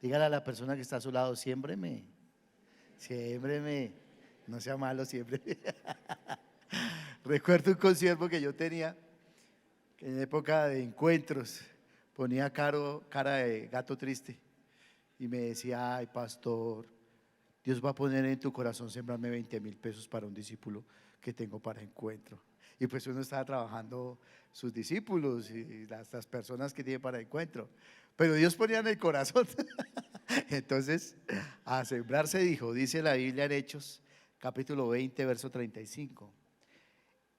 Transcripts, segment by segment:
Dígale a la persona que está a su lado, siémbreme, siémbreme, no sea malo, siempre. Recuerdo un concierto que yo tenía, que en época de encuentros, ponía cara de gato triste y me decía, ay pastor, Dios va a poner en tu corazón sembrarme 20.000 pesos para un discípulo que tengo para encuentro. Y pues uno estaba trabajando sus discípulos y las personas que tiene para encuentro. Pero Dios ponía en el corazón. Entonces, a sembrar se dijo, dice la Biblia en Hechos, capítulo 20, verso 35.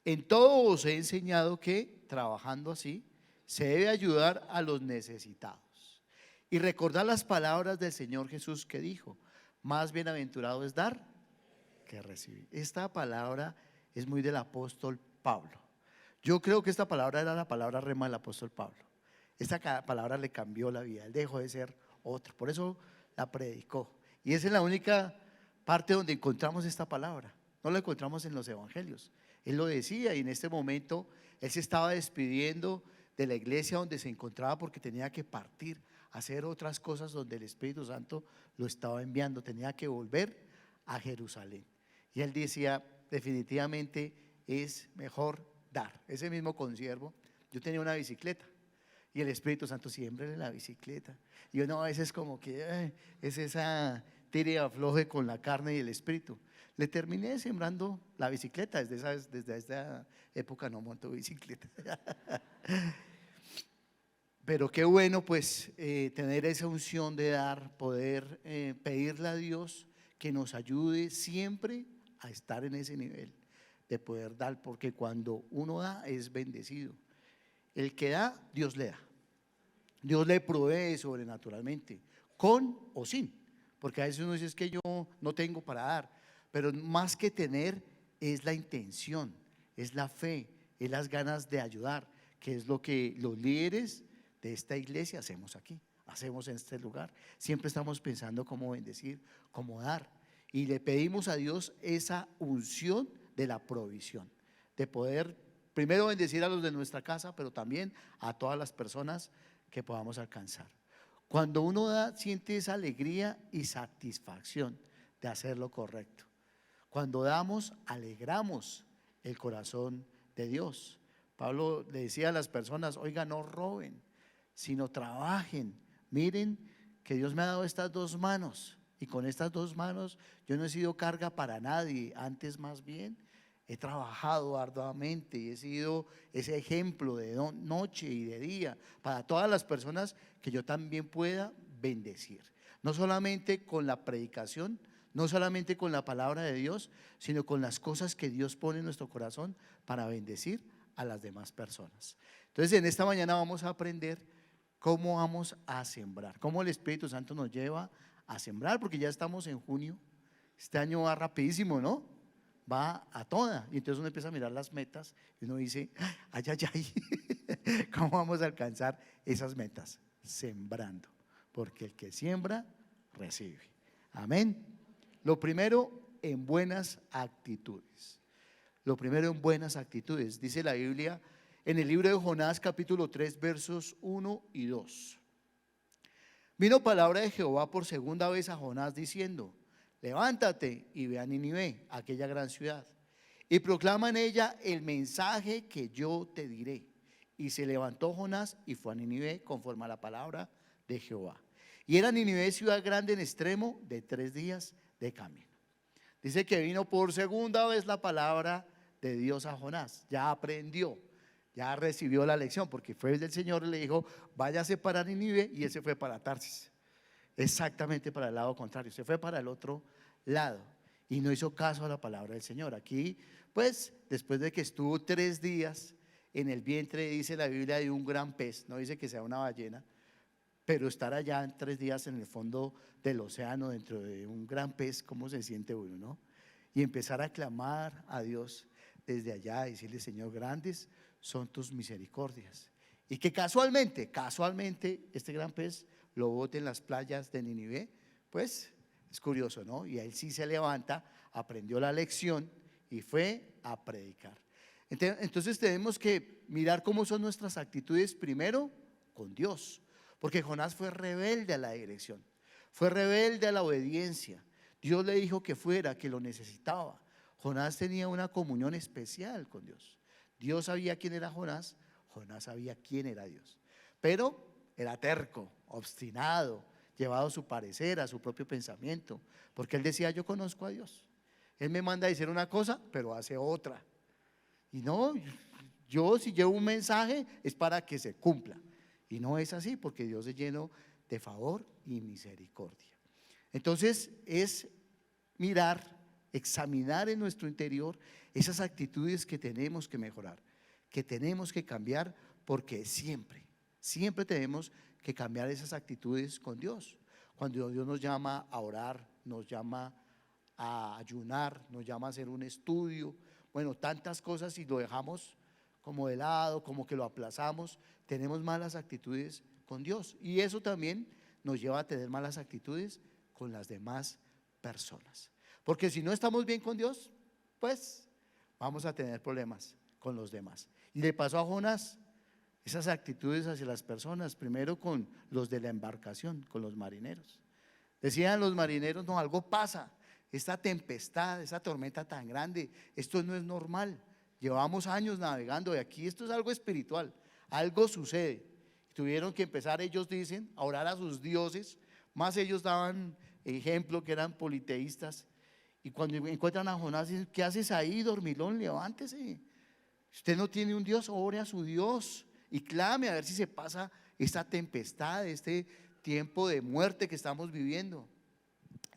En todo os he enseñado que, trabajando así, se debe ayudar a los necesitados. Y recordar las palabras del Señor Jesús que dijo, más bienaventurado es dar que recibir. Esta palabra es muy del apóstol Pablo. Yo creo que esta palabra era la palabra rema del apóstol Pablo. Esta palabra le cambió la vida, él dejó de ser otro, por eso la predicó. Y esa es la única parte donde encontramos esta palabra, no la encontramos en los evangelios. Él lo decía y en este momento él se estaba despidiendo de la iglesia donde se encontraba porque tenía que partir, hacer otras cosas donde el Espíritu Santo lo estaba enviando, tenía que volver a Jerusalén. Y él decía, definitivamente es mejor dar. Ese mismo consiervo, yo tenía una bicicleta y el Espíritu Santo siempre en la bicicleta. Y yo no, a veces como que es esa tire y afloje con la carne y el espíritu. Le terminé sembrando la bicicleta, desde esa época no monto bicicleta. Pero qué bueno pues tener esa unción de dar, poder pedirle a Dios que nos ayude siempre a estar en ese nivel de poder dar, porque cuando uno da es bendecido. El que da, Dios le da. Dios le provee sobrenaturalmente, con o sin, porque a veces uno dice es que yo no tengo para dar, pero más que tener es la intención, es la fe, es las ganas de ayudar, que es lo que los líderes de esta iglesia hacemos aquí, hacemos en este lugar. Siempre estamos pensando cómo bendecir, cómo dar, y le pedimos a Dios esa unción de la provisión, de poder primero bendecir a los de nuestra casa, pero también a todas las personas que podamos alcanzar. Cuando uno da, siente esa alegría y satisfacción de hacer lo correcto. Cuando damos, alegramos el corazón de Dios. Pablo le decía a las personas, oiga, no roben, sino trabajen. Miren que Dios me ha dado estas dos manos y con estas dos manos yo no he sido carga para nadie, antes más bien he trabajado arduamente y he sido ese ejemplo de noche y de día para todas las personas que yo también pueda bendecir. No solamente con la predicación, no solamente con la palabra de Dios, sino con las cosas que Dios pone en nuestro corazón para bendecir a las demás personas. Entonces en esta mañana vamos a aprender cómo vamos a sembrar, cómo el Espíritu Santo nos lleva a sembrar, porque ya estamos en junio. Este año va rapidísimo, ¿no? Va a toda, y entonces uno empieza a mirar las metas y uno dice, ay, ay, ay, ¿cómo vamos a alcanzar esas metas? Sembrando, porque el que siembra, recibe. Amén. Lo primero, en buenas actitudes. Lo primero, en buenas actitudes. Dice la Biblia en el libro de Jonás, capítulo 3, versos 1 y 2. Vino palabra de Jehová por segunda vez a Jonás diciendo, levántate y ve a Nínive, aquella gran ciudad, y proclama en ella el mensaje que yo te diré. Y se levantó Jonás y fue a Nínive conforme a la palabra de Jehová. Y era Nínive ciudad grande en extremo de 3 días de camino. Dice que vino por segunda vez la palabra de Dios a Jonás. Ya aprendió, ya recibió la lección, porque fue el del Señor y le dijo, váyase para Nínive, y él se fue para Tarsis. Exactamente para el lado contrario, se fue para el otro lado y no hizo caso a la palabra del Señor. Aquí pues después de que estuvo 3 días en el vientre, dice la Biblia, de un gran pez, no dice que sea una ballena, pero estar allá en 3 días en el fondo del océano dentro de un gran pez, ¿cómo se siente uno, no? Y empezar a clamar a Dios desde allá, decirle, Señor, grandes son tus misericordias, y que casualmente este gran pez lo bote en las playas de Nínive. Pues es curioso, ¿no? Y él sí se levanta, aprendió la lección y fue a predicar. Entonces tenemos que mirar cómo son nuestras actitudes primero con Dios, porque Jonás fue rebelde a la dirección. Fue rebelde a la obediencia. Dios le dijo que fuera, que lo necesitaba. Jonás tenía una comunión especial con Dios. Dios sabía quién era Jonás, Jonás sabía quién era Dios. Pero era terco, obstinado, llevado a su parecer, a su propio pensamiento, porque él decía: yo conozco a Dios. Él me manda a decir una cosa, pero hace otra. Y no, yo si llevo un mensaje es para que se cumpla. Y no es así, porque Dios es lleno de favor y misericordia. Entonces es mirar, examinar en nuestro interior esas actitudes que tenemos que mejorar, que tenemos que cambiar, porque siempre tenemos que cambiar esas actitudes con Dios. Cuando Dios nos llama a orar, nos llama a ayunar, nos llama a hacer un estudio, bueno, tantas cosas, y lo dejamos como de lado, como que lo aplazamos, tenemos malas actitudes con Dios, y eso también nos lleva a tener malas actitudes con las demás personas, porque si no estamos bien con Dios, pues vamos a tener problemas con los demás. Y le pasó a Jonás esas actitudes hacia las personas, primero con los de la embarcación, con los marineros. Decían los marineros: no, algo pasa, esta tempestad, esta tormenta tan grande, esto no es normal, llevamos años navegando y aquí esto es algo espiritual, algo sucede. Tuvieron que empezar, ellos dicen, a orar a sus dioses, más ellos daban ejemplo que eran politeístas. Y cuando encuentran a Jonás, dicen: ¿qué haces ahí, dormilón? Levántese, usted no tiene un Dios, ore a su Dios y clame a ver si se pasa esta tempestad, este tiempo de muerte que estamos viviendo.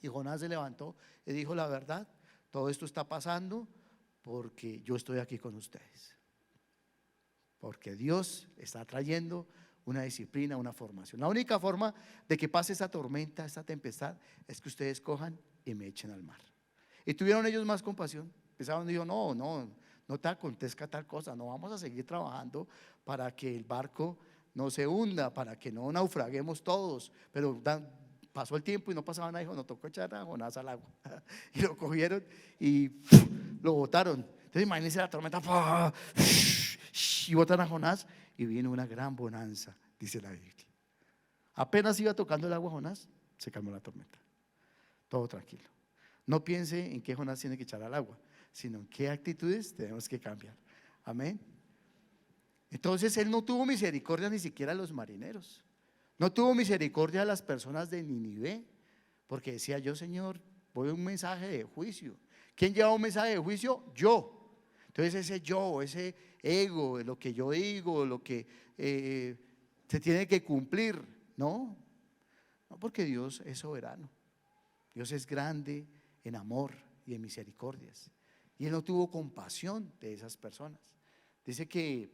Y Jonás se levantó y dijo: la verdad, todo esto está pasando porque yo estoy aquí con ustedes, porque Dios está trayendo una disciplina, una formación. La única forma de que pase esta tormenta, esta tempestad, es que ustedes cojan y me echen al mar. Y tuvieron ellos más compasión. Pensaron, dijo: no te acontezca tal cosa, no, vamos a seguir trabajando para que el barco no se hunda, para que no naufraguemos todos. Pero pasó el tiempo y no pasaba nada. Dijo: nos tocó echar a Jonás al agua. Y lo cogieron y lo botaron. Entonces imagínense la tormenta, y botan a Jonás, y vino una gran bonanza, dice la Biblia. Apenas iba tocando el agua Jonás, se calmó la tormenta, todo tranquilo. No piense en qué Jonás tiene que echar al agua, sino en qué actitudes tenemos que cambiar. Amén. Entonces él no tuvo misericordia ni siquiera a los marineros, no tuvo misericordia a las personas de Nínive, porque decía: yo, Señor, voy a un mensaje de juicio. ¿Quién lleva un mensaje de juicio? Yo. Entonces ese yo, ese ego, lo que yo digo, lo que se tiene que cumplir, no, porque Dios es soberano, Dios es grande en amor y en misericordias, y Él no tuvo compasión de esas personas. Dice que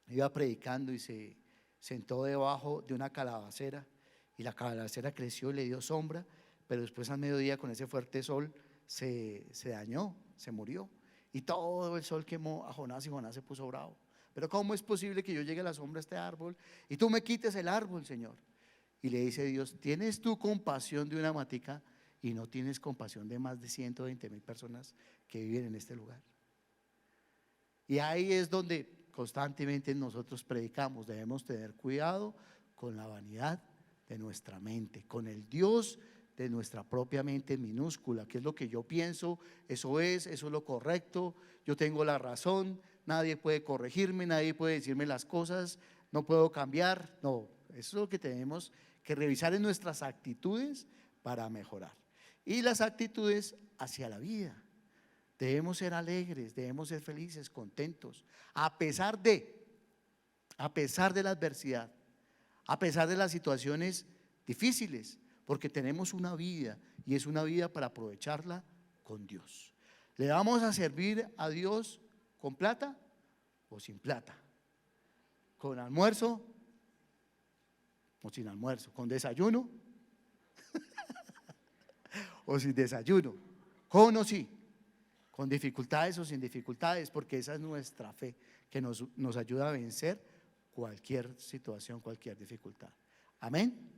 iba predicando y se sentó debajo de una calabacera, y la calabacera creció y le dio sombra, pero después al mediodía, con ese fuerte sol, se dañó, se murió, y todo el sol quemó a Jonás, y Jonás se puso bravo. Pero ¿cómo es posible que yo llegue a la sombra de este árbol y tú me quites el árbol, Señor? Y le dice Dios: ¿tienes tú compasión de una matica y no tienes compasión de más de 120,000 personas que viven en este lugar? Y ahí es donde constantemente nosotros predicamos: debemos tener cuidado con la vanidad de nuestra mente, con el Dios de nuestra propia mente minúscula, que es lo que yo pienso, eso es lo correcto, yo tengo la razón, nadie puede corregirme, nadie puede decirme las cosas, no puedo cambiar. No, eso es lo que tenemos que revisar en nuestras actitudes para mejorar. Y las actitudes hacia la vida: debemos ser alegres, debemos ser felices, contentos, a pesar de la adversidad, a pesar de las situaciones difíciles, porque tenemos una vida, y es una vida para aprovecharla con Dios. ¿Le vamos a servir a Dios con plata o sin plata? ¿Con almuerzo o sin almuerzo? ¿Con desayuno o sin desayuno? ¿Con o sí? ¿Con dificultades o sin dificultades? Porque esa es nuestra fe, que nos ayuda a vencer cualquier situación, cualquier dificultad. Amén.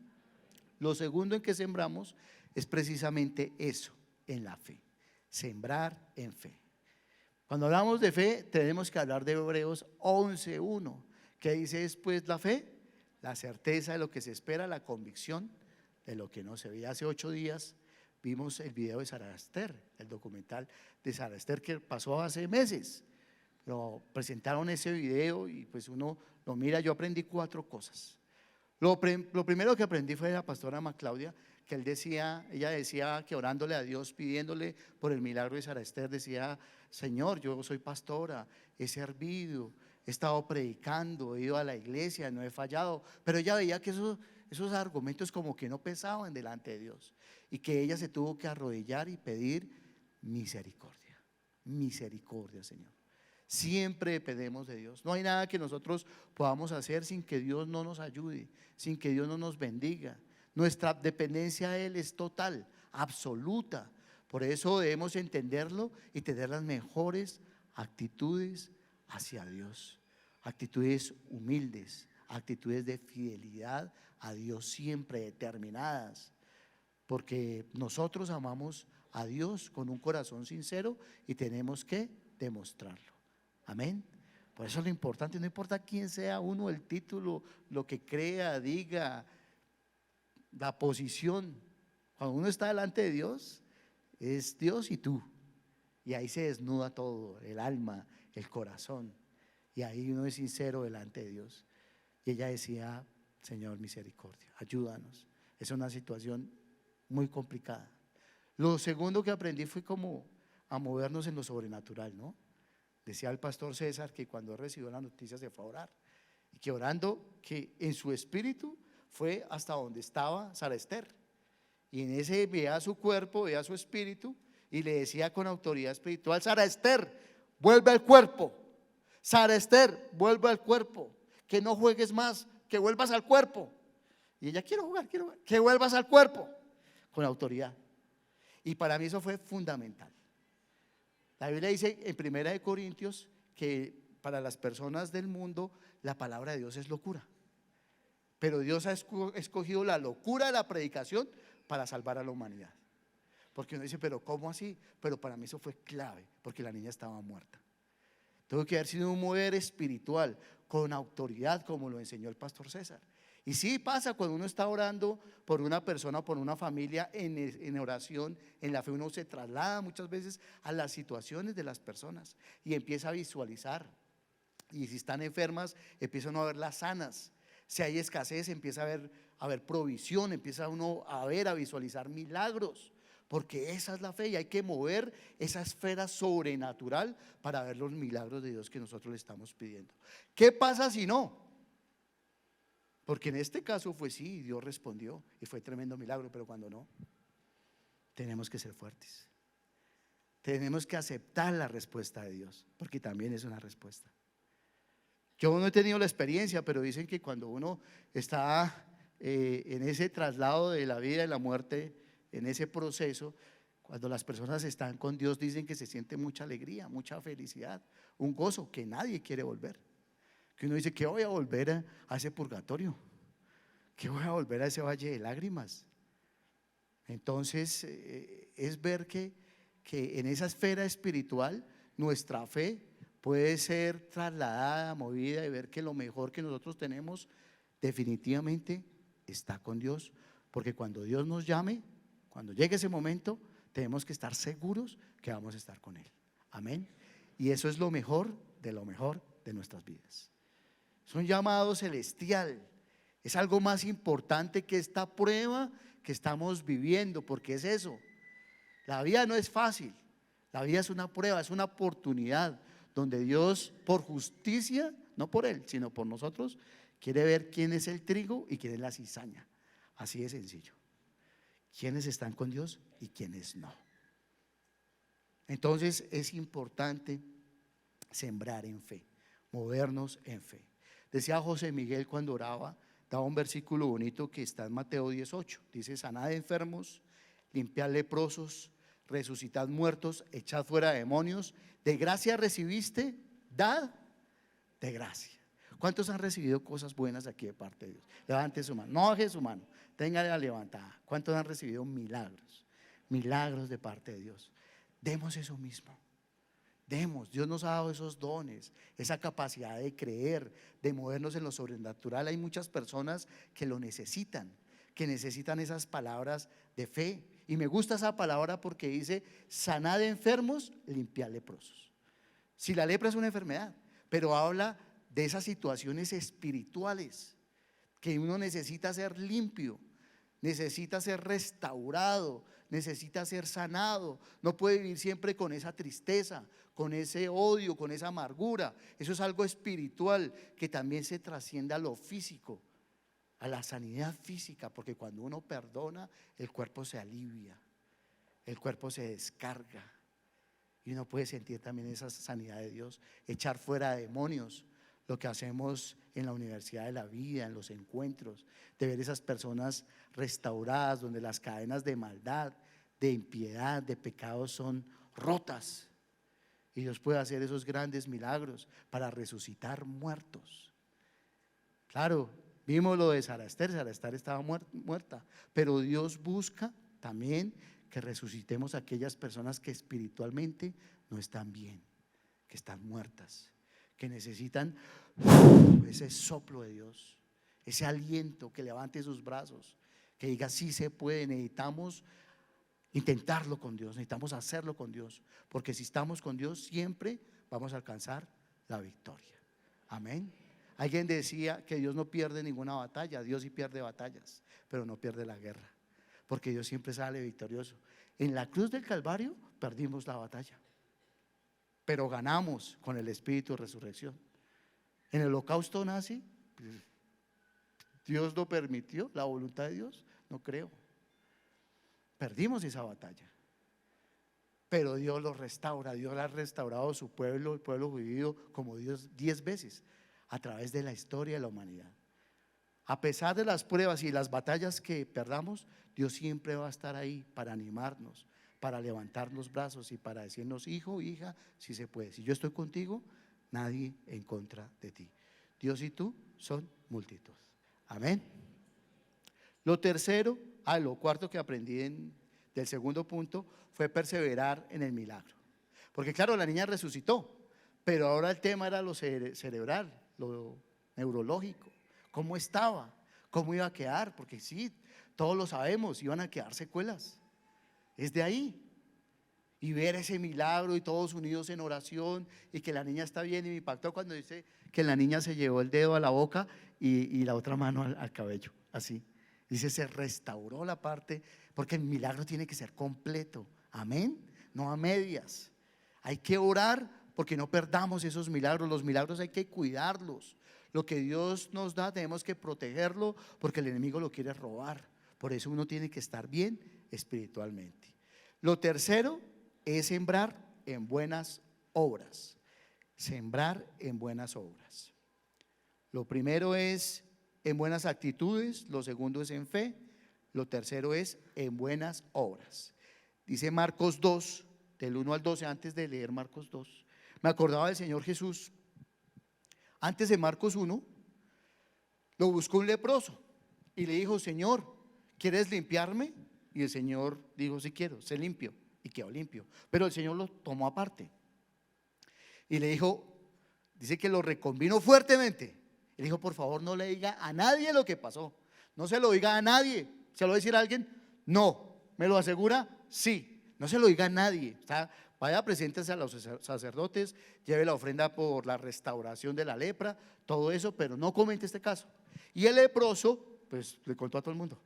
Lo segundo en que sembramos es precisamente eso, en la fe. Sembrar en fe. Cuando hablamos de fe, tenemos que hablar de Hebreos 11:1, que dice: es pues la fe, la certeza de lo que se espera, la convicción de lo que no se veía. Hace 8 días vimos el video de Sara Esther, el documental de Sara Esther que pasó hace meses. Pero presentaron ese video y pues uno lo mira. Yo aprendí 4 cosas. Lo primero que aprendí fue de la pastora Maclaudia, que ella decía que orándole a Dios, pidiéndole por el milagro de Sara Esther, decía: Señor, yo soy pastora, he servido, he estado predicando, he ido a la iglesia, no he fallado. Pero ella veía que esos argumentos como que no pesaban delante de Dios, y que ella se tuvo que arrodillar y pedir misericordia. Misericordia, Señor. Siempre dependemos de Dios. No hay nada que nosotros podamos hacer sin que Dios no nos ayude, sin que Dios no nos bendiga. Nuestra dependencia a Él es total, absoluta. Por eso debemos entenderlo y tener las mejores actitudes hacia Dios. Actitudes humildes, actitudes de fidelidad a Dios, siempre determinadas. Porque nosotros amamos a Dios con un corazón sincero y tenemos que demostrarlo. Amén. Por eso lo importante, no importa quién sea uno, el título, lo que crea, diga, la posición. Cuando uno está delante de Dios, es Dios y tú. Y ahí se desnuda todo, el alma, el corazón. Y ahí uno es sincero delante de Dios. Y ella decía: Señor, misericordia, ayúdanos. Es una situación muy complicada. Lo segundo que aprendí fue como a movernos en lo sobrenatural, ¿no? Decía el pastor César que cuando recibió la noticia se fue a orar, y que orando, que en su espíritu fue hasta donde estaba Sara Esther, y en ese veía su cuerpo, veía su espíritu, y le decía con autoridad espiritual: Sara Esther, vuelve al cuerpo. Sara Esther, vuelve al cuerpo. Que no juegues más, que vuelvas al cuerpo. Y ella: quiero jugar, que vuelvas al cuerpo, con autoridad. Y para mí eso fue fundamental. La Biblia dice en 1 Corintios que para las personas del mundo la palabra de Dios es locura, pero Dios ha escogido la locura de la predicación para salvar a la humanidad. Porque uno dice: pero ¿cómo así? Pero para mí eso fue clave, porque la niña estaba muerta. Tuvo que haber sido un mover espiritual con autoridad, como lo enseñó el pastor César. Y sí pasa cuando uno está orando por una persona o por una familia en oración, en la fe, uno se traslada muchas veces a las situaciones de las personas y empieza a visualizar. Y si están enfermas, empiezan a verlas sanas. Si hay escasez, empieza a ver provisión, empieza uno a visualizar milagros. Porque esa es la fe, y hay que mover esa esfera sobrenatural para ver los milagros de Dios que nosotros le estamos pidiendo. ¿Qué pasa si no? Porque en este caso fue sí, Dios respondió y fue tremendo milagro, pero cuando no, tenemos que ser fuertes. Tenemos que aceptar la respuesta de Dios, porque también es una respuesta. Yo no he tenido la experiencia, pero dicen que cuando uno está en ese traslado de la vida y la muerte, en ese proceso, cuando las personas están con Dios, dicen que se siente mucha alegría, mucha felicidad, un gozo que nadie quiere volver. Que uno dice: ¿qué voy a volver a ese purgatorio? ¿Qué voy a volver a ese valle de lágrimas? Entonces es ver que en esa esfera espiritual nuestra fe puede ser trasladada, movida, y ver que lo mejor que nosotros tenemos definitivamente está con Dios. Porque cuando Dios nos llame, cuando llegue ese momento, tenemos que estar seguros que vamos a estar con Él. Amén. Y eso es lo mejor de nuestras vidas. Es un llamado celestial. Es algo más importante que esta prueba que estamos viviendo, porque es eso. La vida no es fácil. La vida es una prueba, es una oportunidad donde Dios, por justicia, no por Él, sino por nosotros, quiere ver quién es el trigo y quién es la cizaña. Así de sencillo. Quiénes están con Dios y quiénes no. Entonces es importante sembrar en fe, movernos en fe. Decía José Miguel cuando oraba, daba un versículo bonito que está en Mateo 18. Dice: sanad enfermos, limpiad leprosos, resucitad muertos, echad fuera demonios. De gracia recibiste, dad de gracia. ¿Cuántos han recibido cosas buenas aquí de parte de Dios? Levante su mano, no baje su mano, téngala levantada. ¿Cuántos han recibido milagros? Milagros de parte de Dios. Demos eso mismo. Demos, Dios nos ha dado esos dones, esa capacidad de creer, de movernos en lo sobrenatural. Hay muchas personas que lo necesitan, que necesitan esas palabras de fe. Y me gusta esa palabra porque dice: sanad enfermos, limpiad leprosos. Si la lepra es una enfermedad, pero habla de esas situaciones espirituales que uno necesita ser limpio, necesita ser restaurado, necesita ser sanado. No puede vivir siempre con esa tristeza, con ese odio, con esa amargura. Eso es algo espiritual que también se trasciende a lo físico, a la sanidad física, porque cuando uno perdona, el cuerpo se alivia, el cuerpo se descarga y uno puede sentir también esa sanidad de Dios, echar fuera demonios. Lo que hacemos en la Universidad de la Vida, en los encuentros, de ver esas personas restauradas, donde las cadenas de maldad, de impiedad, de pecados son rotas, y Dios puede hacer esos grandes milagros para resucitar muertos. Claro, vimos lo de Sara Ester estaba muerta, pero Dios busca también que resucitemos a aquellas personas que espiritualmente no están bien, que están muertas, que necesitan ese soplo de Dios, ese aliento, que levante sus brazos, que diga: sí se puede. Necesitamos intentarlo con Dios, necesitamos hacerlo con Dios, porque si estamos con Dios siempre vamos a alcanzar la victoria. Amén. Alguien decía que Dios no pierde ninguna batalla. Dios sí pierde batallas, pero no pierde la guerra, porque Dios siempre sale victorioso. En la cruz del Calvario perdimos la batalla, pero ganamos con el Espíritu de resurrección. En el holocausto nazi, Dios lo permitió, la voluntad de Dios, no creo. Perdimos esa batalla, pero Dios lo restaura. Dios ha restaurado su pueblo, el pueblo judío, como Dios 10 veces a través de la historia de la humanidad. A pesar de las pruebas y las batallas que perdamos, Dios siempre va a estar ahí para animarnos, para levantar los brazos y para decirnos: hijo, hija, si se puede. Si yo estoy contigo, nadie en contra de ti. Dios y tú son multitud. Amén. Lo cuarto que aprendí del segundo punto fue perseverar en el milagro. Porque claro, la niña resucitó, pero ahora el tema era lo cerebral, lo neurológico. ¿Cómo estaba? ¿Cómo iba a quedar? Porque sí, todos lo sabemos, iban a quedar secuelas. Es de ahí. Y ver ese milagro y todos unidos en oración y que la niña está bien. Y me impactó cuando dice que la niña se llevó el dedo a la boca y la otra mano al cabello, así. Dice: se restauró la parte, porque el milagro tiene que ser completo. Amén, no a medias. Hay que orar porque no perdamos esos milagros. Los milagros hay que cuidarlos. Lo que Dios nos da tenemos que protegerlo, porque el enemigo lo quiere robar. Por eso uno tiene que estar bien espiritualmente. Lo tercero es sembrar en buenas obras. Sembrar en buenas obras. Lo primero es en buenas actitudes, lo segundo es en fe, lo tercero es en buenas obras. Dice Marcos 2, del 1 al 12, antes de leer Marcos 2, me acordaba del Señor Jesús. Antes de Marcos 1, lo buscó un leproso y le dijo: Señor, ¿quieres limpiarme? Y el Señor dijo: sí quiero, sé limpio. Y quedó limpio. Pero el Señor lo tomó aparte y le dijo, dice que lo reconvino fuertemente. Y le dijo: por favor, no le diga a nadie lo que pasó. No se lo diga a nadie. ¿Se lo va a decir a alguien? No. ¿Me lo asegura? Sí. No se lo diga a nadie. Vaya, preséntese a los sacerdotes, lleve la ofrenda por la restauración de la lepra, todo eso, pero no comente este caso. Y el leproso, pues le contó a todo el mundo.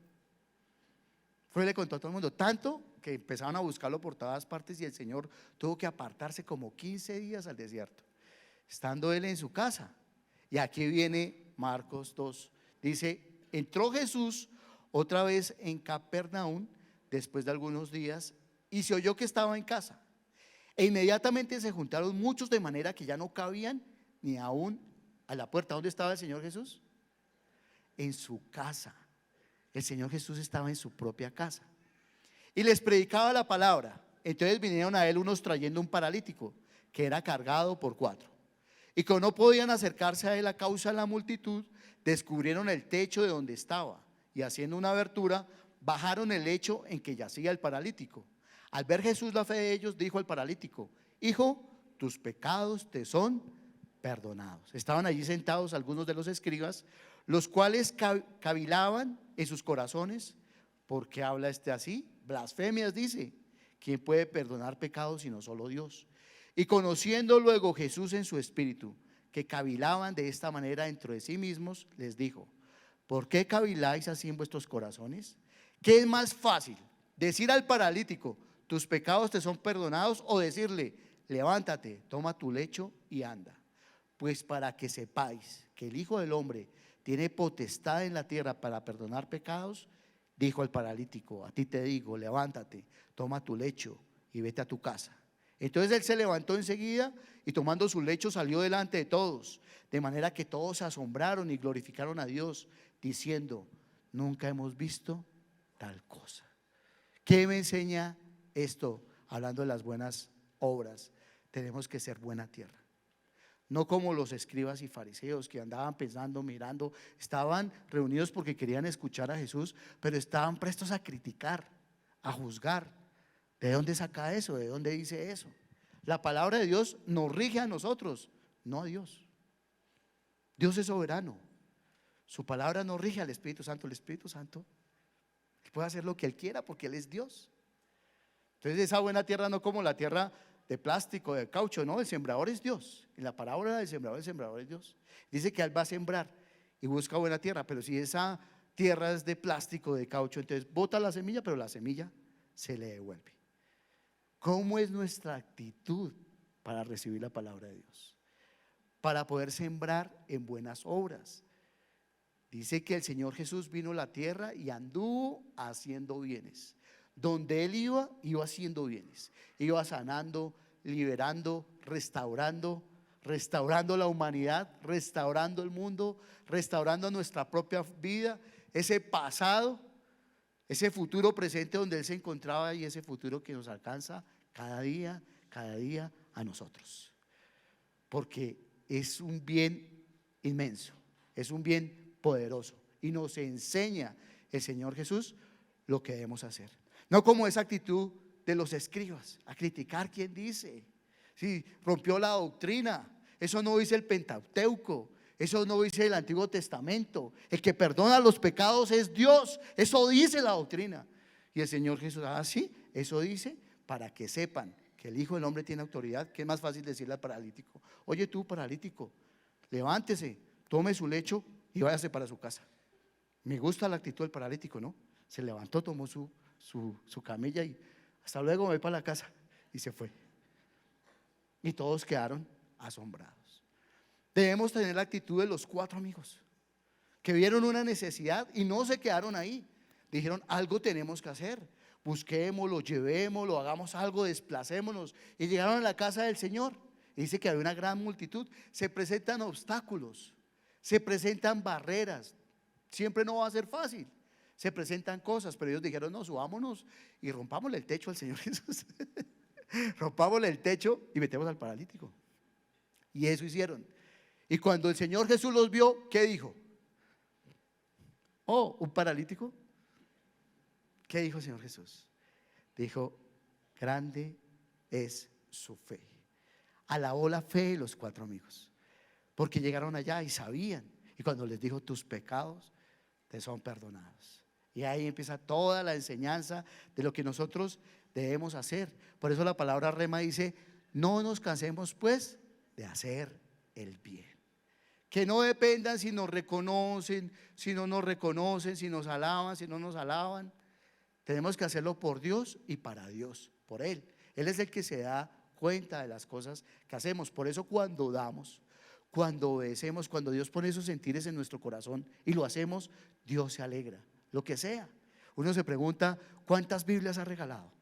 Le contó a todo el mundo, tanto que empezaron a buscarlo por todas partes, y el Señor tuvo que apartarse como 15 días al desierto, estando él en su casa. Y aquí viene Marcos 2, dice: entró Jesús otra vez en Capernaum después de algunos días, y se oyó que estaba en casa. E inmediatamente se juntaron muchos, de manera que ya no cabían ni aún a la puerta. ¿Dónde estaba el Señor Jesús? En su casa. El Señor Jesús estaba en su propia casa y les predicaba la palabra. Entonces vinieron a él unos trayendo un paralítico que era cargado por 4, y como no podían acercarse a él a causa de la multitud, descubrieron el techo de donde estaba, y haciendo una abertura bajaron el lecho en que yacía el paralítico. Al ver Jesús la fe de ellos, dijo al paralítico: hijo, tus pecados te son perdonados. Estaban allí sentados algunos de los escribas, los cuales cavilaban en sus corazones. ¿Por qué habla este así? Blasfemias dice. ¿Quién puede perdonar pecados sino solo Dios? Y conociendo luego Jesús en su espíritu, que cavilaban de esta manera dentro de sí mismos, les dijo: ¿por qué caviláis así en vuestros corazones? ¿Qué es más fácil? ¿Decir al paralítico, tus pecados te son perdonados? ¿O decirle, levántate, toma tu lecho y anda? Pues para que sepáis que el Hijo del Hombre tiene potestad en la tierra para perdonar pecados, dijo al paralítico: a ti te digo, levántate, toma tu lecho y vete a tu casa. Entonces él se levantó enseguida y tomando su lecho salió delante de todos, de manera que todos se asombraron y glorificaron a Dios, diciendo: nunca hemos visto tal cosa. ¿Qué me enseña esto? Hablando de las buenas obras, tenemos que ser buena tierra. No como los escribas y fariseos que andaban pensando, mirando, estaban reunidos porque querían escuchar a Jesús, pero estaban prestos a criticar, a juzgar. ¿De dónde saca eso? ¿De dónde dice eso? La palabra de Dios nos rige a nosotros, no a Dios. Dios es soberano. Su palabra no rige al Espíritu Santo. El Espíritu Santo puede hacer lo que Él quiera porque Él es Dios. Entonces esa buena tierra no como la tierra de plástico, de caucho, no, el sembrador es Dios. En la parábola del sembrador, el sembrador es Dios. Dice que Él va a sembrar y busca buena tierra, pero si esa tierra es de plástico, de caucho, entonces bota la semilla, pero la semilla se le devuelve. ¿Cómo es nuestra actitud para recibir la palabra de Dios? Para poder sembrar en buenas obras. Dice que el Señor Jesús vino a la tierra y anduvo haciendo bienes. Donde Él iba, iba haciendo bienes. Iba sanando, liberando, restaurando la humanidad, restaurando el mundo, restaurando nuestra propia vida, ese pasado, ese futuro presente donde Él se encontraba y ese futuro que nos alcanza cada día a nosotros. Porque es un bien inmenso, es un bien poderoso y nos enseña el Señor Jesús lo que debemos hacer. No como esa actitud de los escribas, a criticar quién dice. Si rompió la doctrina, eso no dice el Pentateuco, eso no dice el Antiguo Testamento. El que perdona los pecados es Dios, eso dice la doctrina. Y el Señor Jesús, sí, eso dice, para que sepan que el Hijo del Hombre tiene autoridad. Que es más fácil decirle al paralítico: oye tú paralítico, levántese, tome su lecho y váyase para su casa. Me gusta la actitud del paralítico, ¿no? Se levantó, tomó su camilla y hasta luego, me voy para la casa, y se fue. Y todos quedaron asombrados. Debemos tener la actitud de los 4 amigos que vieron una necesidad y no se quedaron ahí. Dijeron: algo tenemos que hacer, busquémoslo, llevémoslo, hagamos algo, desplacémonos. Y llegaron a la casa del Señor. Y dice que había una gran multitud. Se presentan obstáculos, se presentan barreras. Siempre no va a ser fácil. Se presentan cosas, pero ellos dijeron: no, subámonos y rompámosle el techo al Señor Jesús. Rompámosle el techo y metemos al paralítico. Y eso hicieron. Y cuando el Señor Jesús los vio, ¿qué dijo? Oh, un paralítico. ¿Qué dijo el Señor Jesús? Dijo: grande es su fe. Alabó la fe de los 4 amigos, porque llegaron allá y sabían. Y cuando les dijo: tus pecados te son perdonados. Y ahí empieza toda la enseñanza de lo que nosotros debemos hacer. Por eso la palabra rema dice: no nos cansemos pues de hacer el bien. Que no dependan si nos reconocen, si no nos reconocen, si nos alaban, si no nos alaban. Tenemos que hacerlo por Dios y para Dios, por Él. Él es el que se da cuenta de las cosas que hacemos. Por eso cuando damos, cuando obedecemos, cuando Dios pone esos sentires en nuestro corazón y lo hacemos, Dios se alegra, lo que sea. Uno se pregunta: ¿cuántas Biblias ha regalado?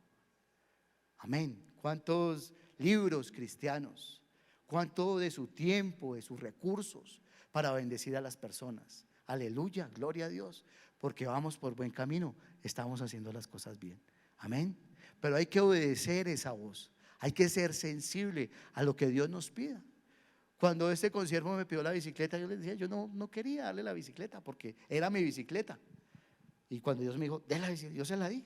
Amén. ¿Cuántos libros cristianos? ¿Cuánto de su tiempo, de sus recursos para bendecir a las personas? Aleluya, gloria a Dios, porque vamos por buen camino, estamos haciendo las cosas bien. Amén. Pero hay que obedecer esa voz, hay que ser sensible a lo que Dios nos pida. Cuando este consiervo me pidió la bicicleta, yo le decía: yo no quería darle la bicicleta porque era mi bicicleta. Y cuando Dios me dijo: de la bicicleta, yo se la di.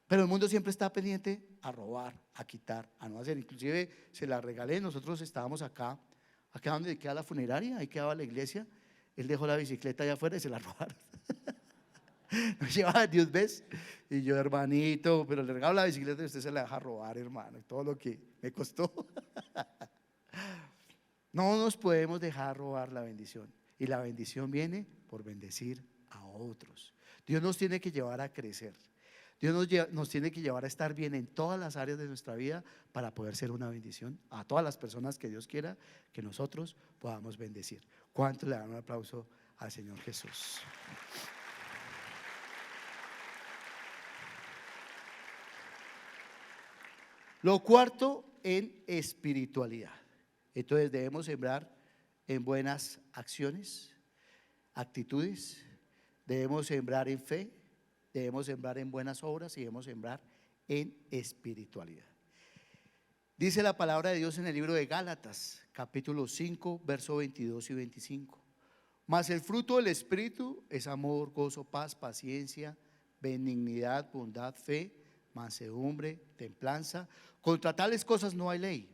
Pero el mundo siempre está pendiente a robar, a quitar, a no hacer. Inclusive se la regalé. Nosotros estábamos acá donde queda la funeraria, ahí quedaba la iglesia. Él dejó la bicicleta allá afuera y se la robaron. Nos llevaba Dios, ¿ves? Y yo, hermanito, pero le regalo la bicicleta y usted se la deja robar, hermano, y todo lo que me costó. No nos podemos dejar robar la bendición. Y la bendición viene por bendecir a otros. Dios nos tiene que llevar a crecer. Dios nos tiene que llevar a estar bien en todas las áreas de nuestra vida para poder ser una bendición a todas las personas que Dios quiera que nosotros podamos bendecir. ¿Cuántos le dan un aplauso al Señor Jesús? Lo cuarto, en espiritualidad. Entonces debemos sembrar en buenas acciones, actitudes, debemos sembrar en fe, debemos sembrar en buenas obras y debemos sembrar en espiritualidad. Dice la palabra de Dios en el libro de Gálatas, capítulo 5, versos 22 y 25. Mas el fruto del Espíritu es amor, gozo, paz, paciencia, benignidad, bondad, fe, mansedumbre, templanza. Contra tales cosas no hay ley.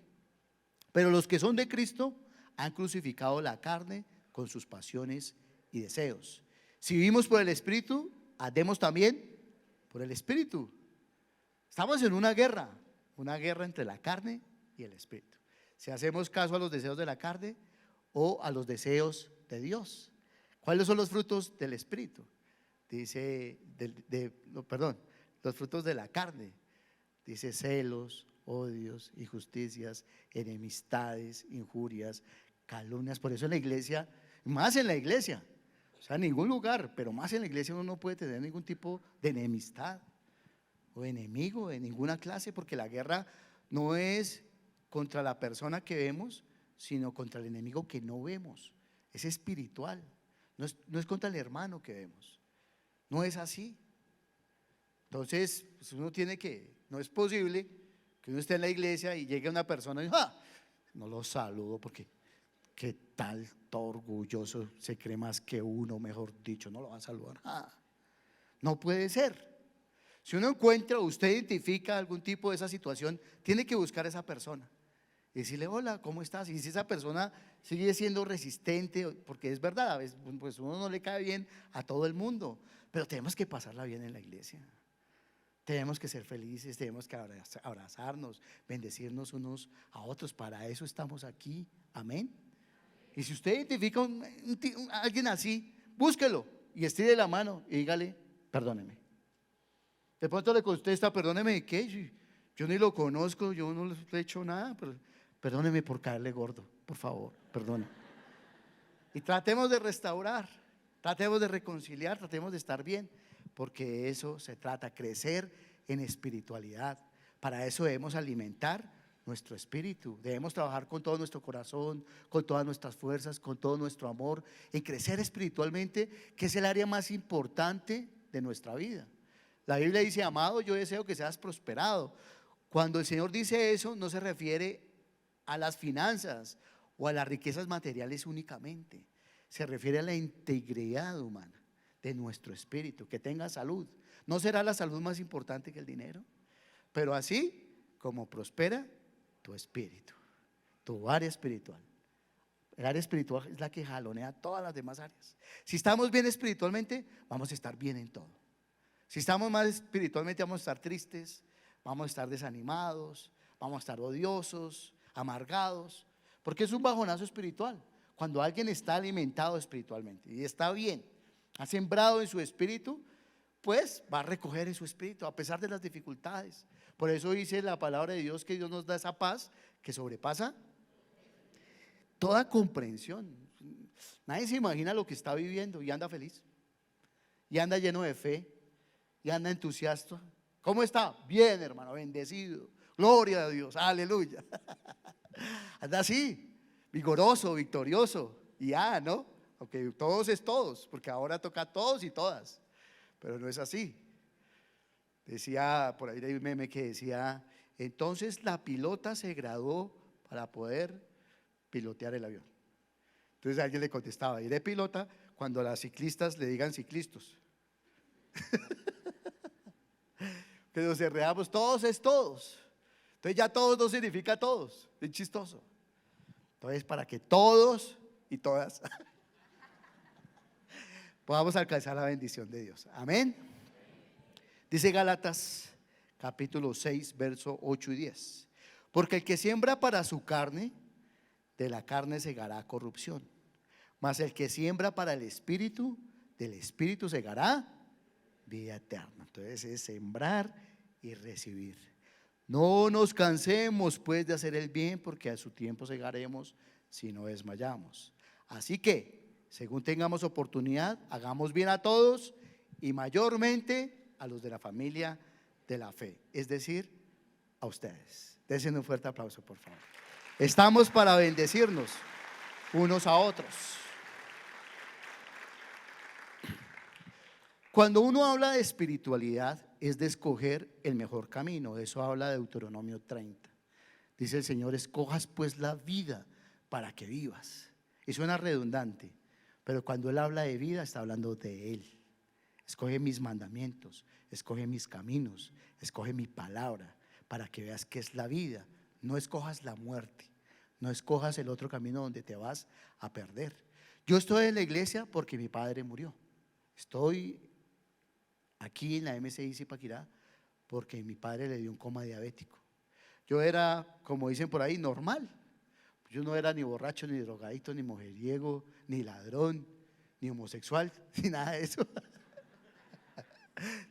Pero los que son de Cristo han crucificado la carne con sus pasiones y deseos. Si vivimos por el Espíritu, andemos también por el Espíritu. Estamos en una guerra entre la carne y el Espíritu. Si hacemos caso a los deseos de la carne o a los deseos de Dios. ¿Cuáles son los frutos del Espíritu? Dice, los frutos de la carne. Dice celos, odios, injusticias, enemistades, injurias, calumnias. Por eso en la iglesia, más en la iglesia, o sea, en ningún lugar, pero más en la iglesia uno no puede tener ningún tipo de enemistad o enemigo de ninguna clase, porque la guerra no es contra la persona que vemos, sino contra el enemigo que no vemos. Es espiritual, no es contra el hermano que vemos, no es así. Entonces, pues uno tiene que, no es posible que uno esté en la iglesia y llegue una persona y no lo saludo porque qué tal, todo orgulloso, se cree más que uno, mejor dicho, no lo va a saludar. No puede ser. Si uno encuentra o usted identifica algún tipo de esa situación, tiene que buscar a esa persona y decirle: hola, ¿cómo estás? Y si esa persona sigue siendo resistente, porque es verdad, a veces pues uno no le cae bien a todo el mundo, pero tenemos que pasarla bien en la iglesia. Tenemos que ser felices, tenemos que abrazarnos, bendecirnos unos a otros. Para eso estamos aquí. Amén. Y si usted identifica a alguien así, búsquelo y estire la mano y dígale: perdóneme. De pronto le contesta: perdóneme, ¿qué? Yo ni lo conozco, yo no le he hecho nada, pero perdóneme por caerle gordo, por favor, perdone. Y tratemos de restaurar, tratemos de reconciliar, tratemos de estar bien, porque eso se trata, crecer en espiritualidad. Para eso debemos alimentar nuestro espíritu, debemos trabajar con todo nuestro corazón, con todas nuestras fuerzas, con todo nuestro amor, en crecer espiritualmente, que es el área más importante de nuestra vida. La Biblia dice: amado, yo deseo que seas prosperado. Cuando el Señor dice eso, no se refiere a las finanzas o a las riquezas materiales únicamente, se refiere a la integridad humana de nuestro espíritu, que tenga salud. ¿No será la salud más importante que el dinero? Pero así como prospera tu espíritu, tu área espiritual. El área espiritual es la que jalonea todas las demás áreas. Si estamos bien espiritualmente, vamos a estar bien en todo. Si estamos mal espiritualmente, vamos a estar tristes, vamos a estar desanimados, vamos a estar odiosos, amargados, porque es un bajonazo espiritual. Cuando alguien está alimentado espiritualmente y está bien, ha sembrado en su espíritu, pues va a recoger en su espíritu a pesar de las dificultades. Por eso dice la palabra de Dios que Dios nos da esa paz que sobrepasa toda comprensión. Nadie se imagina lo que está viviendo y anda feliz, y anda lleno de fe, y anda entusiasta. ¿Cómo está? Bien, hermano, bendecido, gloria a Dios, aleluya. Anda así, vigoroso, victorioso, y ¿no? Aunque todos es todos, porque ahora toca a todos y todas, pero no es así. Decía, por ahí hay un meme que decía: entonces la pilota se graduó para poder pilotear el avión. Entonces alguien le contestaba: iré pilota cuando a las ciclistas le digan ciclistas. Que nos enredamos, todos es todos. Entonces ya todos no significa todos, es chistoso. Entonces, para que todos y todas podamos alcanzar la bendición de Dios. Amén. Dice Gálatas capítulo 6, verso 8 y 10. Porque el que siembra para su carne, de la carne segará corrupción. Mas el que siembra para el Espíritu, del Espíritu segará vida eterna. Entonces es sembrar y recibir. No nos cansemos pues de hacer el bien, porque a su tiempo segaremos si no desmayamos. Así que, según tengamos oportunidad, hagamos bien a todos y mayormente a los de la familia de la fe, es decir, a ustedes. Dense un fuerte aplauso, por favor. Estamos para bendecirnos unos a otros. Cuando uno habla de espiritualidad, es de escoger el mejor camino. Eso habla de Deuteronomio 30. Dice el Señor: escojas pues la vida para que vivas. Y suena redundante, pero cuando Él habla de vida, está hablando de Él. Escoge mis mandamientos, escoge mis caminos, escoge mi palabra, para que veas qué es la vida. No escojas la muerte, no escojas el otro camino donde te vas a perder. Yo estoy en la iglesia porque mi padre murió. Estoy aquí en la MCI Zipaquirá porque mi padre le dio un coma diabético. Yo era, como dicen por ahí, normal. Yo no era ni borracho, ni drogadito, ni mujeriego, ni ladrón, ni homosexual, ni nada de eso.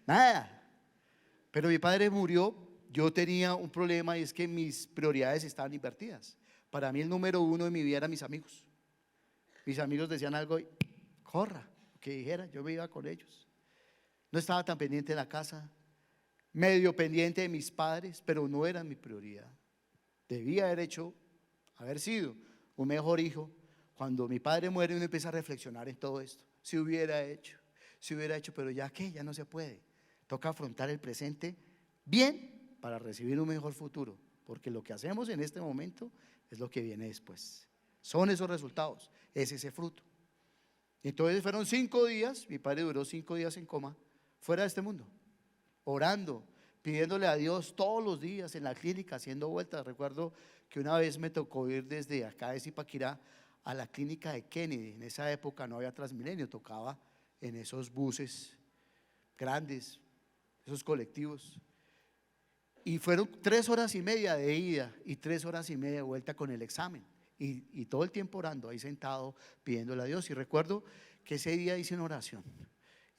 Nada. Pero mi padre murió. Yo tenía un problema, y es que mis prioridades estaban invertidas. Para mí el número uno de mi vida eran mis amigos. Mis amigos decían algo y corra, que dijera, yo me iba con ellos. No estaba tan pendiente de la casa, medio pendiente de mis padres, pero no eran mi prioridad. Debía haber sido un mejor hijo. Cuando mi padre muere, uno empieza a reflexionar en todo esto. Si hubiera hecho, pero ya que ya no se puede. Toca afrontar el presente bien para recibir un mejor futuro, porque lo que hacemos en este momento es lo que viene después. Son esos resultados, es ese fruto. Entonces fueron 5 días, mi padre duró 5 días en coma, fuera de este mundo, orando, pidiéndole a Dios todos los días en la clínica, haciendo vueltas. Recuerdo que una vez me tocó ir desde acá de Zipaquirá a la clínica de Kennedy. En esa época no había Transmilenio, tocaba en esos buses grandes, esos colectivos. Y fueron 3 horas y media de ida y 3 horas y media de vuelta con el examen. Y todo el tiempo orando, ahí sentado, pidiéndole a Dios. Y recuerdo que ese día hice una oración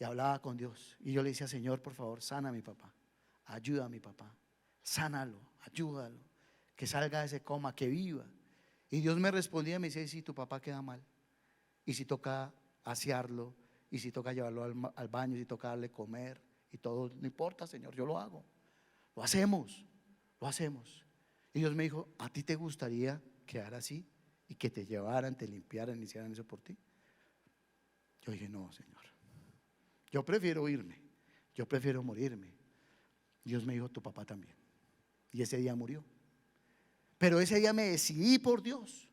y hablaba con Dios. Y yo le decía: Señor, por favor, sana a mi papá, ayuda a mi papá, sánalo, ayúdalo, que salga de ese coma, que viva. Y Dios me respondía y me decía: si tu papá queda mal, y si toca asearlo, y si toca llevarlo al baño, y si toca darle comer y todo, no importa, Señor, yo lo hago. Lo hacemos. Y Dios me dijo: ¿a ti te gustaría quedar así y que te llevaran, te limpiaran y hicieran eso por ti? Yo dije: no, Señor, yo prefiero irme, yo prefiero morirme. Dios me dijo: tu papá también. Y ese día murió. Pero ese día me decidí por Dios.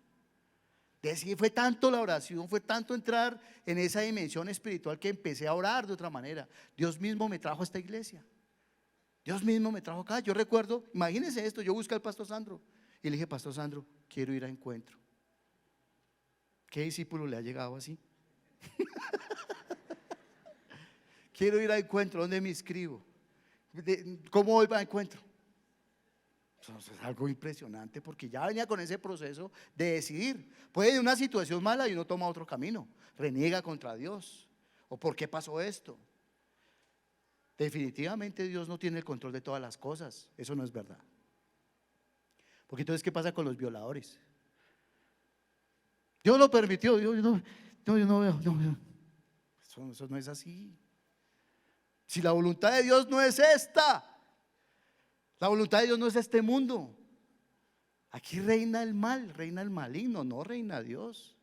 Fue tanto la oración, fue tanto entrar en esa dimensión espiritual, que empecé a orar de otra manera. Dios mismo me trajo a esta iglesia. Dios mismo me trajo acá. Yo recuerdo, imagínense esto, yo busqué al pastor Sandro y le dije: pastor Sandro, quiero ir a encuentro. ¿Qué discípulo le ha llegado así? Quiero ir a encuentro. ¿Dónde me inscribo? ¿Cómo voy para encuentro? Eso es algo impresionante, porque ya venía con ese proceso de decidir. Puede ir una situación mala y uno toma otro camino, reniega contra Dios. ¿O por qué pasó esto? Definitivamente Dios no tiene el control de todas las cosas. Eso no es verdad. Porque entonces, ¿qué pasa con los violadores? Dios lo permitió. Yo no veo. Eso no es así. Si la voluntad de Dios no es esta, la voluntad de Dios no es este mundo. Aquí reina el mal, reina el maligno, no reina Dios.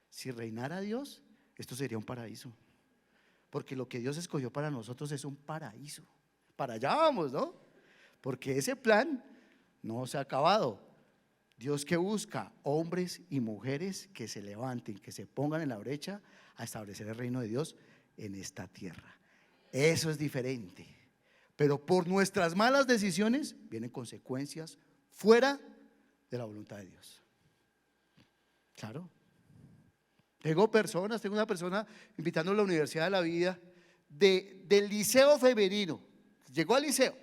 Si reinara Dios, esto sería un paraíso. Porque lo que Dios escogió para nosotros es un paraíso. Para allá vamos, ¿no? Porque ese plan no se ha acabado. Dios que busca hombres y mujeres que se levanten, que se pongan en la brecha a establecer el reino de Dios en esta tierra. Eso es diferente. Pero por nuestras malas decisiones vienen consecuencias fuera de la voluntad de Dios. Claro. Tengo una persona invitando a la Universidad de la Vida del liceo femenino. Llegó al liceo,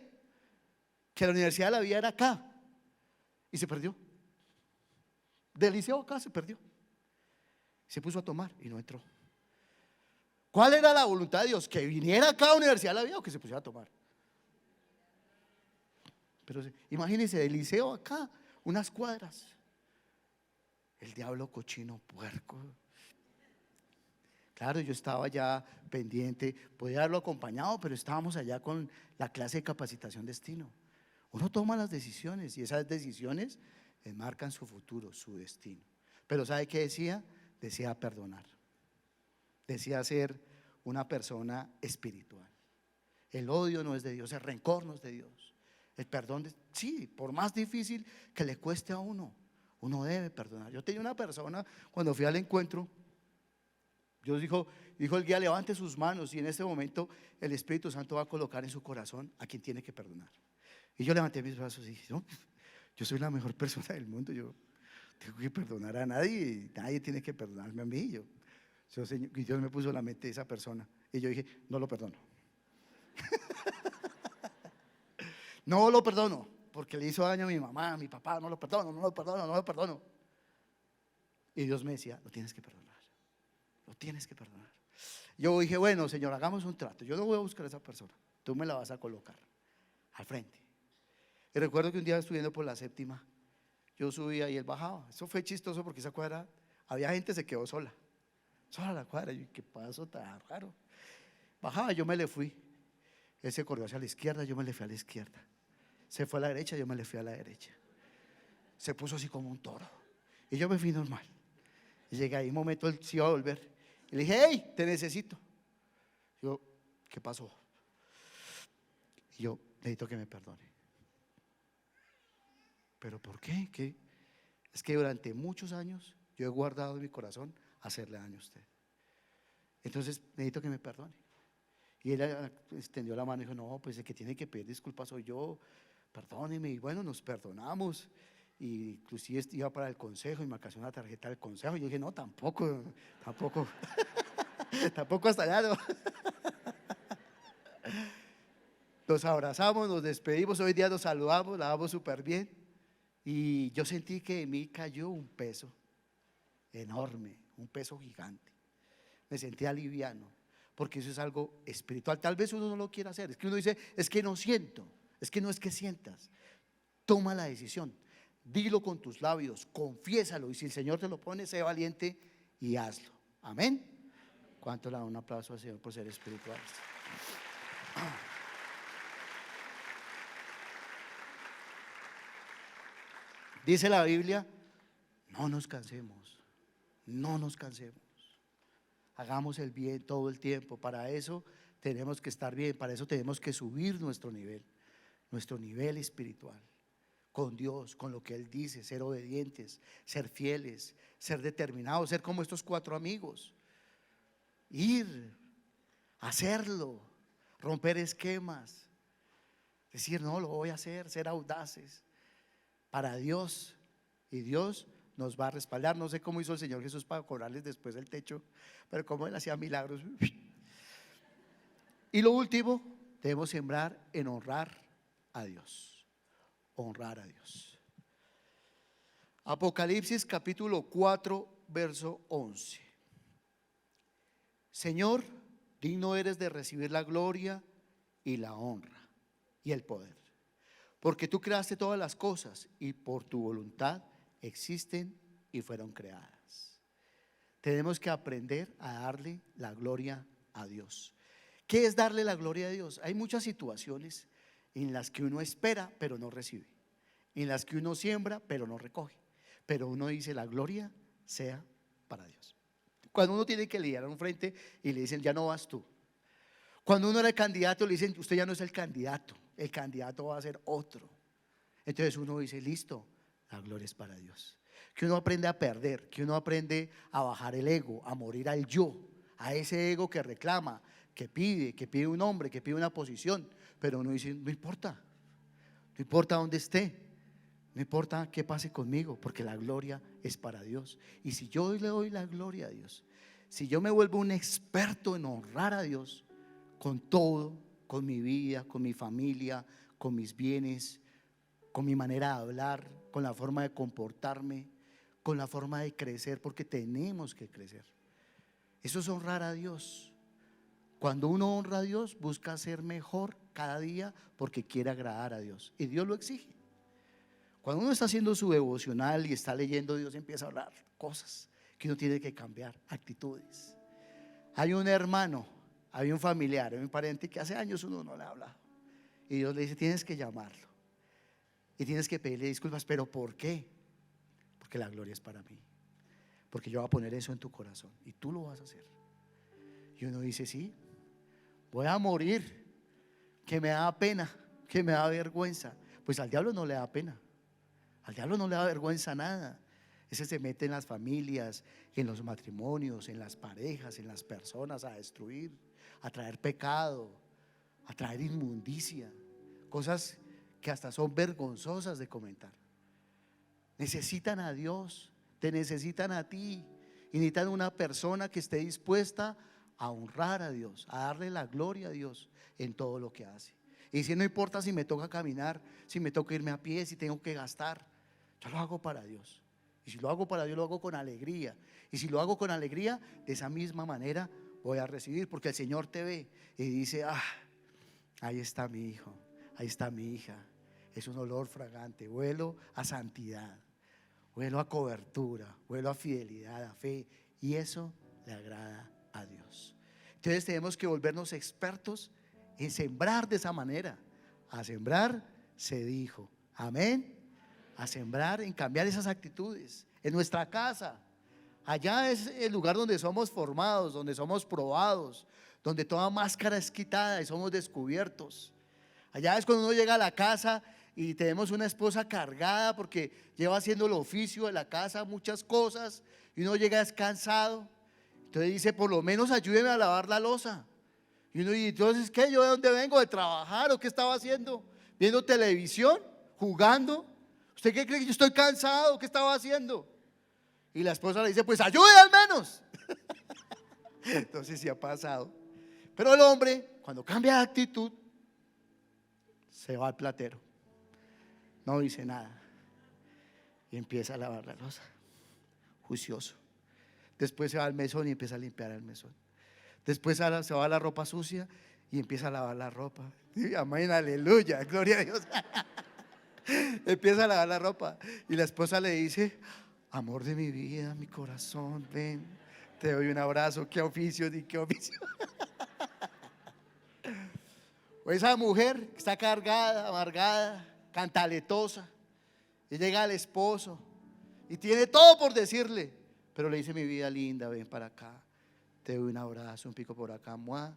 que la Universidad de la Vida era acá, y se perdió. Del liceo acá se perdió. Se puso a tomar y no entró. ¿Cuál era la voluntad de Dios? ¿Que viniera acá a la Universidad de la Vida o que se pusiera a tomar? Pero imagínense, del liceo acá, unas cuadras. El diablo cochino puerco. Claro, yo estaba ya pendiente, podía haberlo acompañado, pero estábamos allá con la clase de capacitación destino. Uno toma las decisiones y esas decisiones enmarcan su futuro, su destino. Pero ¿sabe qué decía? Decía perdonar. Decía ser una persona espiritual. El odio no es de Dios, el rencor no es de Dios. El perdón, sí, por más difícil que le cueste a uno, uno debe perdonar. Yo tenía una persona, cuando fui al encuentro, Dios dijo el guía: levante sus manos y en este momento el Espíritu Santo va a colocar en su corazón a quien tiene que perdonar. Y yo levanté mis brazos y dije: no, yo soy la mejor persona del mundo, yo tengo que perdonar a nadie y nadie tiene que perdonarme a mí. Y Dios me puso en la mente de esa persona y yo dije: no lo perdono. No lo perdono porque le hizo daño a mi mamá, a mi papá. No lo perdono, no lo perdono, no lo perdono. Y Dios me decía: lo tienes que perdonar, lo tienes que perdonar. Yo dije: bueno, Señor, hagamos un trato. Yo no voy a buscar a esa persona, tú me la vas a colocar al frente. Y recuerdo que un día subiendo por la séptima, yo subía y él bajaba. Eso fue chistoso porque esa cuadra, había gente que se quedó sola la cuadra. Y qué pasó tan raro. Bajaba, yo me le fui. Él se corrió hacia la izquierda, yo me le fui a la izquierda. Se fue a la derecha, yo me le fui a la derecha. Se puso así como un toro. Y yo me fui normal. Y llegué ahí, un momento él se iba a volver. Y le dije: hey, te necesito. Yo: ¿qué pasó? Y yo: necesito que me perdone. ¿Pero por qué? ¿Qué? Es que durante muchos años yo he guardado en mi corazón hacerle daño a usted. Entonces necesito que me perdone. Y él extendió la mano y dijo: no, pues el que tiene que pedir disculpas soy yo, perdóneme. Y bueno, nos perdonamos. Y inclusive iba para el consejo y me alcanzó una tarjeta del consejo. Y yo dije: no, tampoco tampoco hasta allá, no. Nos abrazamos, nos despedimos, hoy día nos saludamos, la damos súper bien. Y yo sentí que de mí cayó un peso enorme, un peso gigante. Me sentí aliviano, porque eso es algo espiritual. Tal vez uno no lo quiera hacer, es que uno dice: es que no siento, es que no es que sientas. Toma la decisión, dilo con tus labios, confiésalo, y si el Señor te lo pone, sé valiente y hazlo. Amén. ¿Cuánto le dan un aplauso al Señor por ser espirituales? Dice la Biblia: no nos cansemos, no nos cansemos. Hagamos el bien todo el tiempo. Para eso tenemos que estar bien, para eso tenemos que subir nuestro nivel espiritual con Dios, con lo que Él dice, ser obedientes, ser fieles, ser determinados, ser como estos 4 amigos, ir, hacerlo, romper esquemas, decir: no, lo voy a hacer, ser audaces para Dios, y Dios nos va a respaldar. No sé cómo hizo el Señor Jesús para cobrarles después el techo, pero como Él hacía milagros. Y lo último, debemos sembrar en honrar a Dios. Honrar a Dios. Apocalipsis capítulo 4, verso 11. Señor, digno eres de recibir la gloria y la honra y el poder, porque tú creaste todas las cosas y por tu voluntad existen y fueron creadas. Tenemos que aprender a darle la gloria a Dios. ¿Qué es darle la gloria a Dios? Hay muchas situaciones en las que uno espera pero no recibe, en las que uno siembra pero no recoge, pero uno dice: la gloria sea para Dios. Cuando uno tiene que lidiar a un frente y le dicen: ya no vas tú. Cuando uno era el candidato le dicen: usted ya no es el candidato va a ser otro. Entonces uno dice: listo, la gloria es para Dios. Que uno aprende a perder, que uno aprende a bajar el ego, a morir al yo, a ese ego que reclama, que pide un hombre, que pide una posición. Pero uno dice: no importa dónde esté, no importa qué pase conmigo, porque la gloria es para Dios. Y si yo le doy la gloria a Dios, Si yo me vuelvo un experto en honrar a Dios con todo, con mi vida, con mi familia, con mis bienes, con mi manera de hablar, con la forma de comportarme, con la forma de crecer, porque tenemos que crecer. Eso es honrar a Dios. Cuando uno honra a Dios, busca ser mejor cada día porque quiere agradar a Dios, y Dios lo exige. Cuando uno está haciendo su devocional y está leyendo, Dios empieza a hablar cosas que uno tiene que cambiar, actitudes. Hay un hermano, hay un familiar, hay un pariente que hace años uno no le ha hablado, y Dios le dice: tienes que llamarlo y tienes que pedirle disculpas. ¿Pero por qué? Porque la gloria es para mí, porque yo voy a poner eso en tu corazón y tú lo vas a hacer. Y uno dice: sí, voy a morir, que me da pena, que me da vergüenza. Pues al diablo no le da pena, al diablo no le da vergüenza nada. Ese se mete en las familias, en los matrimonios, en las parejas, en las personas, a destruir, a traer pecado, a traer inmundicia, cosas que hasta son vergonzosas de comentar. Necesitan a Dios, te necesitan a ti, y necesitan una persona que esté dispuesta a honrar a Dios, a darle la gloria a Dios en todo lo que hace. Y si no importa si me toca caminar, si me toca irme a pie, si tengo que gastar, yo lo hago para Dios. Y si lo hago para Dios, lo hago con alegría. Y si lo hago con alegría, de esa misma manera voy a recibir, porque el Señor te ve y dice: ahí está mi hijo, ahí está mi hija. Es un olor fragante, huelo a santidad, huelo a cobertura, huelo a fidelidad, a fe, y eso le agrada a Dios. Entonces tenemos que volvernos expertos en sembrar de esa manera. A sembrar se dijo, amén. A sembrar, en cambiar esas actitudes en nuestra casa. Allá es el lugar donde somos formados, donde somos probados, donde toda máscara es quitada y somos descubiertos. Allá es cuando uno llega a la casa y tenemos una esposa cargada porque lleva haciendo el oficio de la casa, muchas cosas, y uno llega descansado. Entonces dice: por lo menos ayúdeme a lavar la loza. Y uno dice: entonces, ¿qué? ¿Yo de dónde vengo? ¿De trabajar o qué estaba haciendo? ¿Viendo televisión? ¿Jugando? ¿Usted qué cree, que yo estoy cansado? ¿Qué estaba haciendo? Y la esposa le dice: pues ayude al menos. Entonces sí ha pasado. Pero el hombre, cuando cambia de actitud, se va al platero, no dice nada y empieza a lavar la loza, juicioso. Después se va al mesón y empieza a limpiar el mesón. Después se va a la ropa sucia y empieza a lavar la ropa. Amén, aleluya, gloria a Dios. Empieza a lavar la ropa y la esposa le dice: amor de mi vida, mi corazón, ven, te doy un abrazo. ¿Qué oficio? Ni qué oficio. O esa mujer que está cargada, amargada, cantaletosa, y llega al esposo y tiene todo por decirle, pero le dice: mi vida linda, ven para acá, te doy un abrazo, un pico por acá, muá,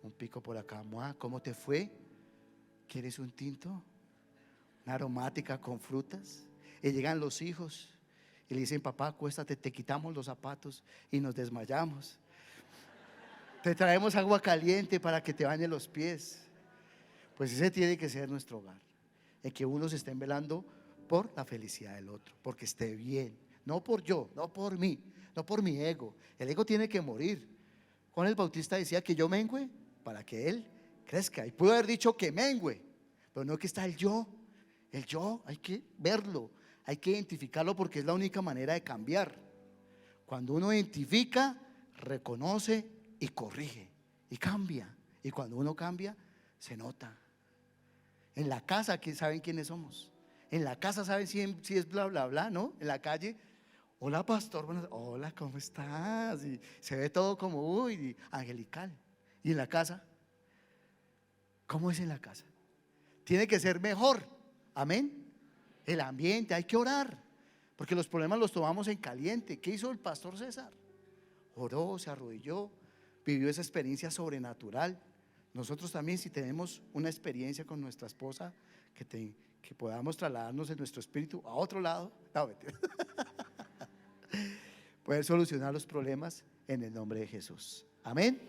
un pico por acá, muá. ¿Cómo te fue? ¿Quieres un tinto? Una aromática con frutas. Y llegan los hijos y le dicen: papá, acuéstate, te quitamos los zapatos y nos desmayamos. Te traemos agua caliente para que te bañe los pies. Pues ese tiene que ser nuestro hogar, en que unos estén velando por la felicidad del otro, porque esté bien, no por yo, no por mí, no por mi ego. El ego tiene que morir. Juan el Bautista decía que yo mengüe para que él crezca, y pudo haber dicho que mengüe, pero no, que está el yo. El yo hay que verlo, hay que identificarlo, porque es la única manera de cambiar. Cuando uno identifica, reconoce y corrige y cambia. Y cuando uno cambia, se nota. En la casa, ¿saben quiénes somos? En la casa saben si es bla bla bla, ¿no? En la calle: hola pastor, hola, ¿cómo estás? Y se ve todo como angelical. Y en la casa, ¿cómo es en la casa? Tiene que ser mejor, amén. El ambiente, hay que orar, porque los problemas los tomamos en caliente. ¿Qué hizo el pastor César? Oró, se arrodilló, vivió esa experiencia sobrenatural. Nosotros también, si tenemos una experiencia con nuestra esposa, que podamos trasladarnos en nuestro espíritu a otro lado, no, poder solucionar los problemas en el nombre de Jesús, amén.